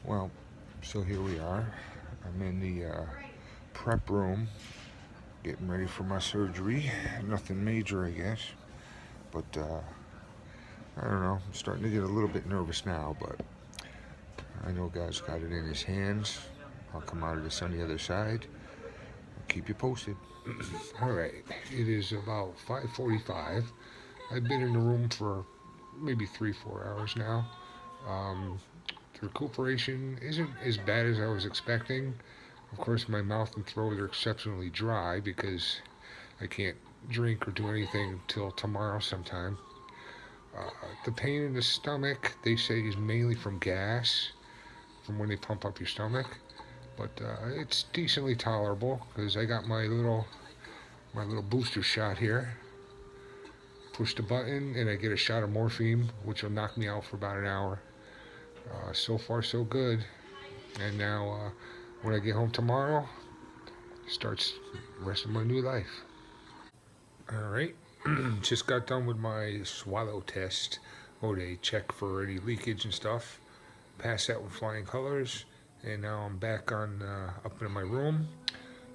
Well, so here we are. I'm in the prep room, getting ready for my surgery. Nothing major, I guess, but I don't know. I'm starting to get a little bit nervous now, but I know God's got it in His hands. I'll come out of this on the other side. I'll keep you posted. All right, it is about 5:45. I've been in the room for maybe 3-4 hours now. Um, the recuperation isn't as bad as I was expecting. Of course, my mouth and throat are exceptionally dry because I can't drink or do anything till tomorrow sometime. The pain in the stomach, they say, is mainly from gas, from when they pump up your stomach. But it's decently tolerable because I got my little booster shot here. Push the button and I get a shot of morphine, which will knock me out for about an hour. So far, so good. And now, when I get home tomorrow, starts the rest of my new life. All right, just got done with my swallow test, or they check for any leakage and stuff. Passed that with flying colors, and now I'm back on up in my room.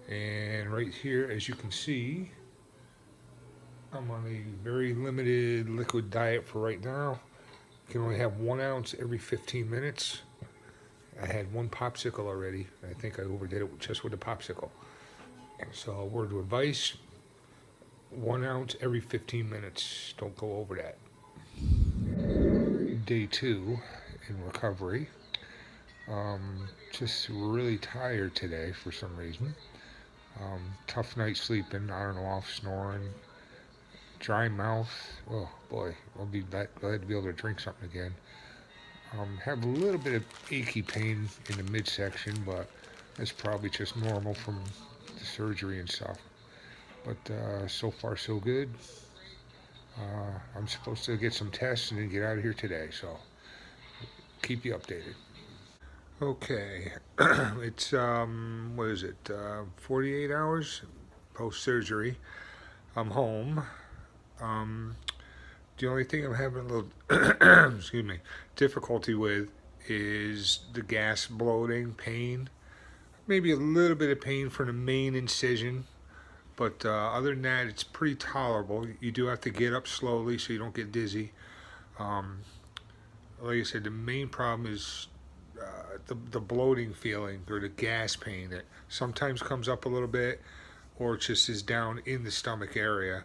And right here, as you can see, I'm on a very limited liquid diet for right now. You can only have 1 ounce every 15 minutes. I had one popsicle already. I think I overdid it just with the popsicle. So, word of advice: 1 ounce every 15 minutes. Don't go over that. Day 2 in recovery. Just really tired today for some reason. Tough night sleeping, on and off, snoring, dry mouth. Oh boy, I'll be glad to be able to drink something again. Have a little bit of achy pain in the midsection, but that's probably just normal from the surgery and stuff. But so far so good. I'm supposed to get some tests and then get out of here today, so keep you updated. Okay, it's what is it? 48 hours post surgery. I'm home. Um, the only thing I'm having a little excuse me, difficulty with is the gas bloating pain. Maybe a little bit of pain from the main incision, but other than that, it's pretty tolerable. You do have to get up slowly so you don't get dizzy. Um, like I said, the main problem is the bloating feeling or the gas pain that sometimes comes up a little bit, or it just is down in the stomach area.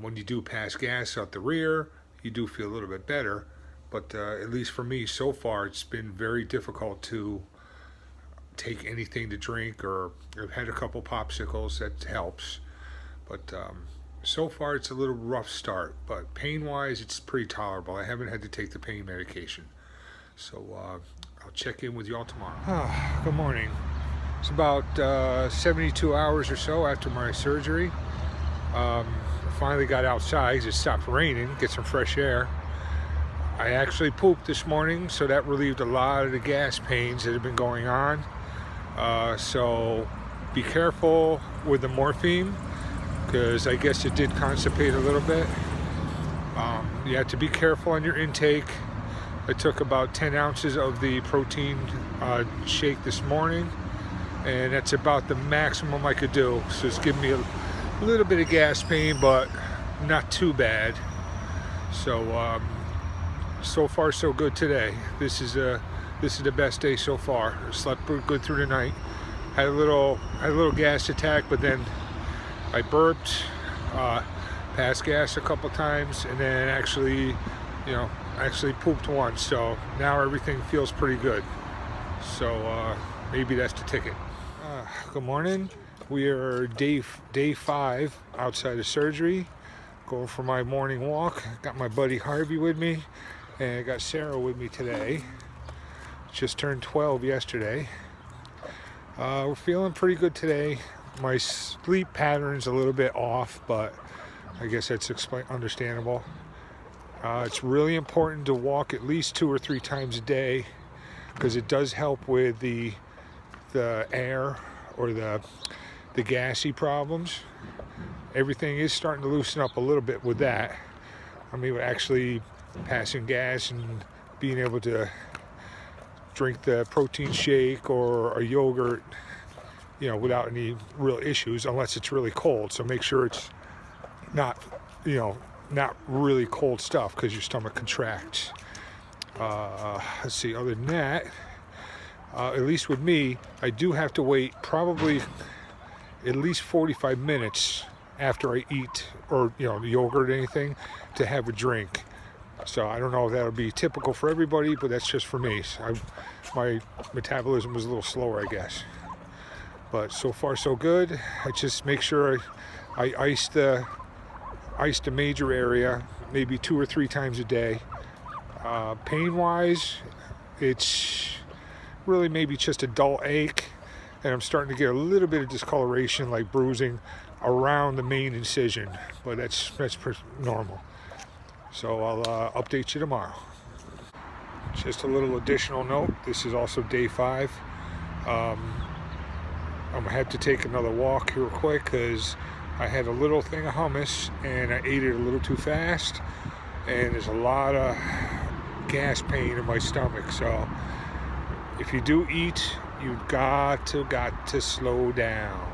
When you do pass gas out the rear, you do feel a little bit better, but at least for me so far, it's been very difficult to take anything to drink, or I've had a couple popsicles, that helps, but so far it's a little rough start, but pain wise it's pretty tolerable. I haven't had to take the pain medication, so I'll check in with y'all tomorrow. Good morning. It's about 72 hours or so after my surgery. I finally got outside because it stopped raining, get some fresh air. I actually pooped this morning, so that relieved a lot of the gas pains that have been going on. So be careful with the morphine, because I guess it did constipate a little bit. You have to be careful on your intake. I took about 10 ounces of the protein shake this morning, and that's about the maximum I could do. So it's giving me a little bit of gas pain, but not too bad. So so far so good today. This is the best day so far. I slept pretty good through the night. Had a little gas attack, but then I burped, passed gas a couple times, and then actually pooped once. So now everything feels pretty good. So maybe that's the ticket. Good morning. We are day 5 outside of surgery, going for my morning walk. Got my buddy Harvey with me, and I got Sarah with me today. Just turned 12 yesterday. We're feeling pretty good today. My sleep pattern's a little bit off, but I guess that's understandable. It's really important to walk at least 2 or 3 times a day, because it does help with the air or the gassy problems. Everything is starting to loosen up a little bit with that. I mean, actually passing gas and being able to drink the protein shake or a yogurt, without any real issues, unless it's really cold. So make sure it's not, not really cold stuff, because your stomach contracts. Let's see, other than that, at least with me, I do have to wait probably at least 45 minutes after I eat, or yogurt or anything, to have a drink. So I don't know if that'll be typical for everybody, but that's just for me. So my metabolism was a little slower, I guess. But so far so good. I just make sure I ice the major area maybe 2 or 3 times a day. Pain-wise, it's really maybe just a dull ache, and I'm starting to get a little bit of discoloration, like bruising around the main incision, but that's normal. So I'll update you tomorrow. Just a little additional note, this is also day 5. I'm gonna have to take another walk real quick, because I had a little thing of hummus and I ate it a little too fast, and there's a lot of gas pain in my stomach. So if you do eat, you've got to slow down.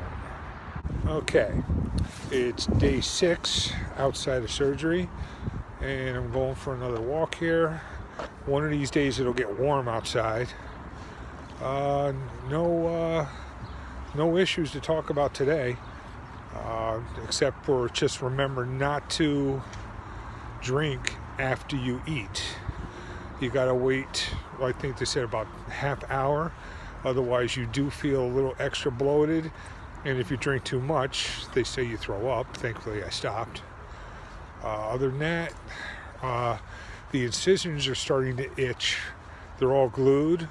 Okay, it's day 6 outside of surgery, and I'm going for another walk here. One of these days it'll get warm outside. No issues to talk about today, except for just remember not to drink after you eat. You gotta wait, I think they said about half hour, otherwise you do feel a little extra bloated, and if you drink too much, they say you throw up. Thankfully I stopped. Other than that, the incisions are starting to itch. They're all glued,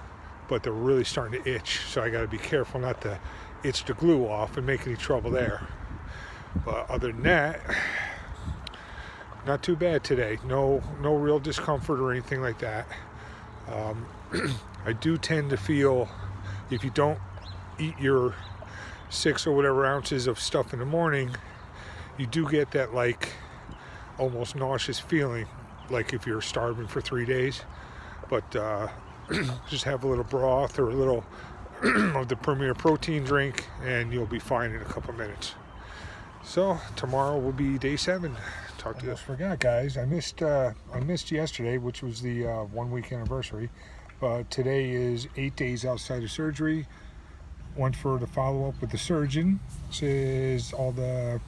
but they're really starting to itch, so I got to be careful not to itch the glue off and make any trouble there. But other than that, not too bad today. No real discomfort or anything like that. I do tend to feel, if you don't eat your 6 or whatever ounces of stuff in the morning, you do get that like almost nauseous feeling, like if you're starving for 3 days. But just have a little broth or a little of the Premier Protein drink, and you'll be fine in a couple minutes. So tomorrow will be day 7. Talk to you. I forgot, guys. I missed yesterday, which was the 1-week anniversary. But today is 8 days outside of surgery. Went for the follow-up with the surgeon. Says all the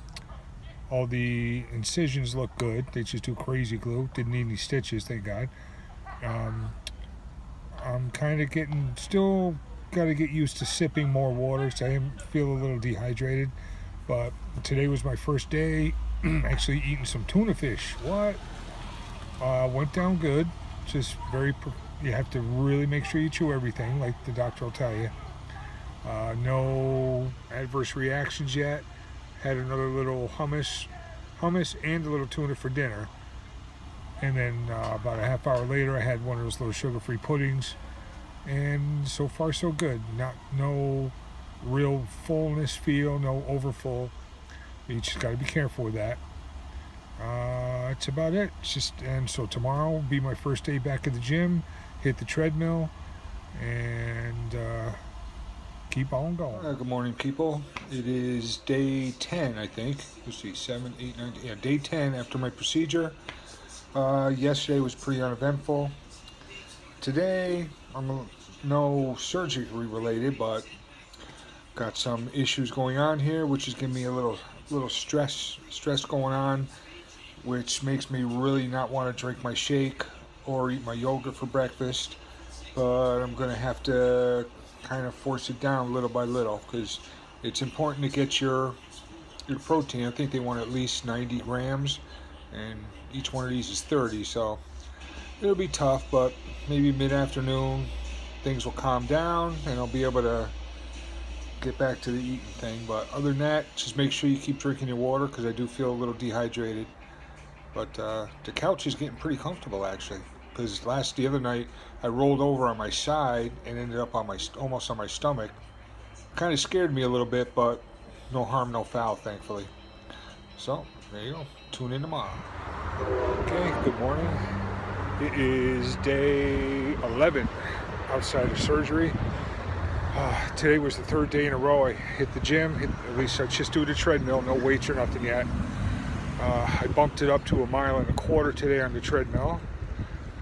incisions look good. They just do crazy glue. Didn't need any stitches, thank God. I'm kind of still got to get used to sipping more water, so I feel a little dehydrated. But today was my first day actually eating some tuna fish. What? Went down good. Just you have to really make sure you chew everything, like the doctor will tell you. No adverse reactions yet. Had another little hummus and a little tuna for dinner. And then about a half hour later, I had one of those little sugar-free puddings. And so far, so good. No real fullness feel, no overfull. You just got to be careful with that. That's about it. And so tomorrow will be my first day back at the gym. Hit the treadmill and keep on going. Good morning, people. It is day 10, I think. Let's see, 7, 8, 9, yeah, day 10 after my procedure. Yesterday was pretty uneventful. Today, no surgery related, but got some issues going on here, which is giving me a little stress going on, which makes me really not want to drink my shake or eat my yogurt for breakfast. But I'm gonna have to kind of force it down little by little, because it's important to get your protein. I think they want at least 90 grams, and each one of these is 30, so it'll be tough, but maybe mid-afternoon things will calm down and I'll be able to get back to the eating thing. But other than that, just make sure you keep drinking your water, because I do feel a little dehydrated. But the couch is getting pretty comfortable, actually, because the other night I rolled over on my side and ended up almost on my stomach. Kind of scared me a little bit, but no harm, no foul, thankfully. So there you go. Tune in tomorrow. Okay, good morning. It is day 11 outside of surgery. Today was the third day in a row I hit the gym. At least I just do the treadmill, no weights or nothing yet. I bumped it up to 1.25 miles today on the treadmill.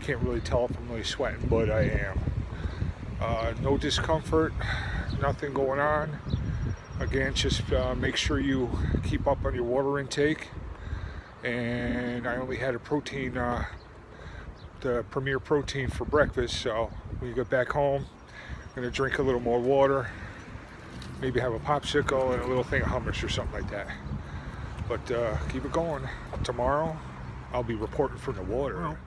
Can't really tell if I'm really sweating, but I am. No discomfort, nothing going on. Again, just make sure you keep up on your water intake. And I only had a protein, the Premier Protein for breakfast, so when you get back home, I'm going to drink a little more water, maybe have a popsicle and a little thing of hummus or something like that. But keep it going. Tomorrow, I'll be reporting from the water. Well,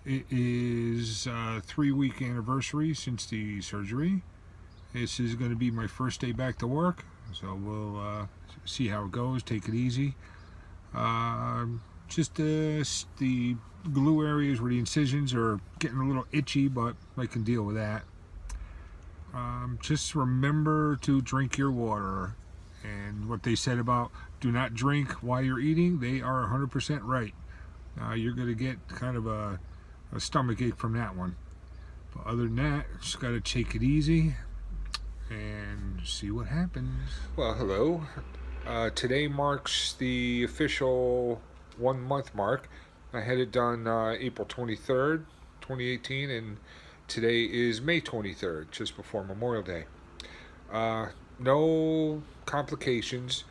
it is 3-week anniversary since the surgery. This is going to be my first day back to work, so we'll see how it goes. Take it easy. Just the glue areas where the incisions are getting a little itchy, but I can deal with that. Just remember to drink your water. And what they said about do not drink while you're eating, they are 100% right. You're going to get kind of a stomach ache from that one. But other than that, just got to take it easy and see what happens. Well, hello. Today marks the official 1 month mark. I had it done April 23rd, 2018, and today is May 23rd, just before Memorial Day. No complications.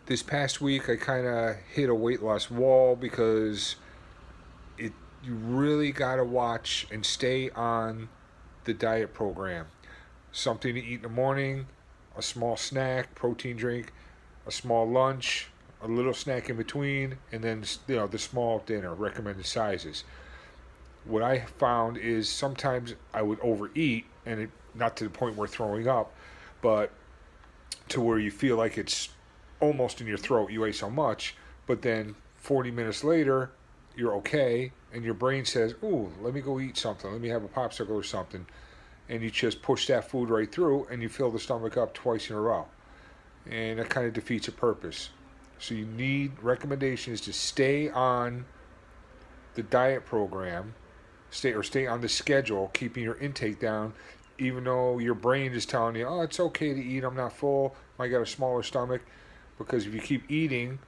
This past week I kind of hit a weight loss wall because you really got to watch and stay on the diet program. Something to eat in the morning, a small snack, protein drink, a small lunch, a little snack in between, and then the small dinner, recommended sizes. What I found is sometimes I would overeat, and not to the point where throwing up, but to where you feel like it's almost in your throat, you ate so much, but then 40 minutes later, you're okay, and your brain says, ooh, let me go eat something, let me have a popsicle or something, and you just push that food right through, and you fill the stomach up twice in a row. And that kind of defeats the purpose. So you need recommendations to stay on the diet program, stay on the schedule, keeping your intake down, even though your brain is telling you, oh, it's okay to eat, I'm not full, I got a smaller stomach. Because if you keep eating,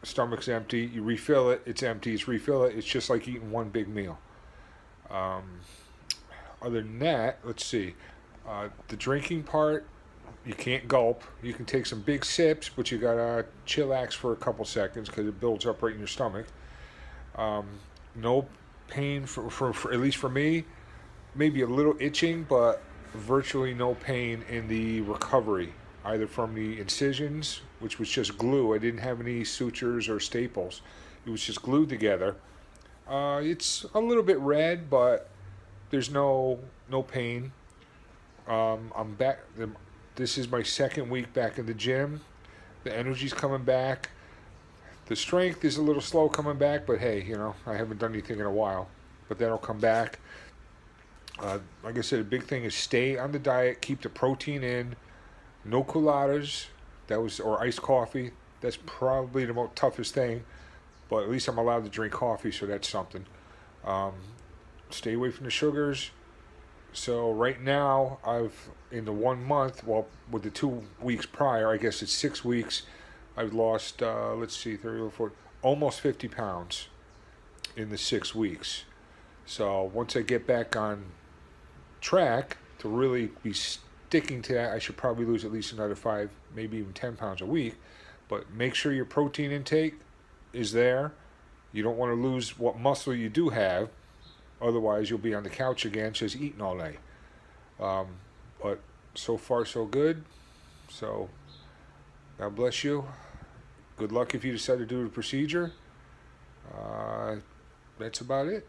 stomach's empty, you refill it, it's empty, it's refill it, it's just like eating one big meal. Other than that, let's see, the drinking part, you can't gulp. You can take some big sips, but you gotta chillax for a couple seconds because it builds up right in your stomach. No pain for at least for me, maybe a little itching, but virtually no pain in the recovery, either from the incisions, which was just glue. I didn't have any sutures or staples. It was just glued together. It's a little bit red, but there's no pain. I'm back. This is my second week back in the gym. The energy's coming back. The strength is a little slow coming back, but hey, I haven't done anything in a while. But that'll come back. Like I said, a big thing is stay on the diet, keep the protein in, no coladas, or iced coffee. That's probably the most toughest thing, but at least I'm allowed to drink coffee, so that's something. Stay away from the sugars. So right now, in the 1 month, well, with the 2 weeks prior, I guess it's 6 weeks, I've lost, 30 or 40, almost 50 pounds in the 6 weeks. So once I get back on track to really be sticking to that, I should probably lose at least another 5, maybe even 10 pounds a week. But make sure your protein intake is there. You don't want to lose what muscle you do have. Otherwise, you'll be on the couch again just eating all day. But so far, so good. So God bless you. Good luck if you decide to do the procedure. That's about it.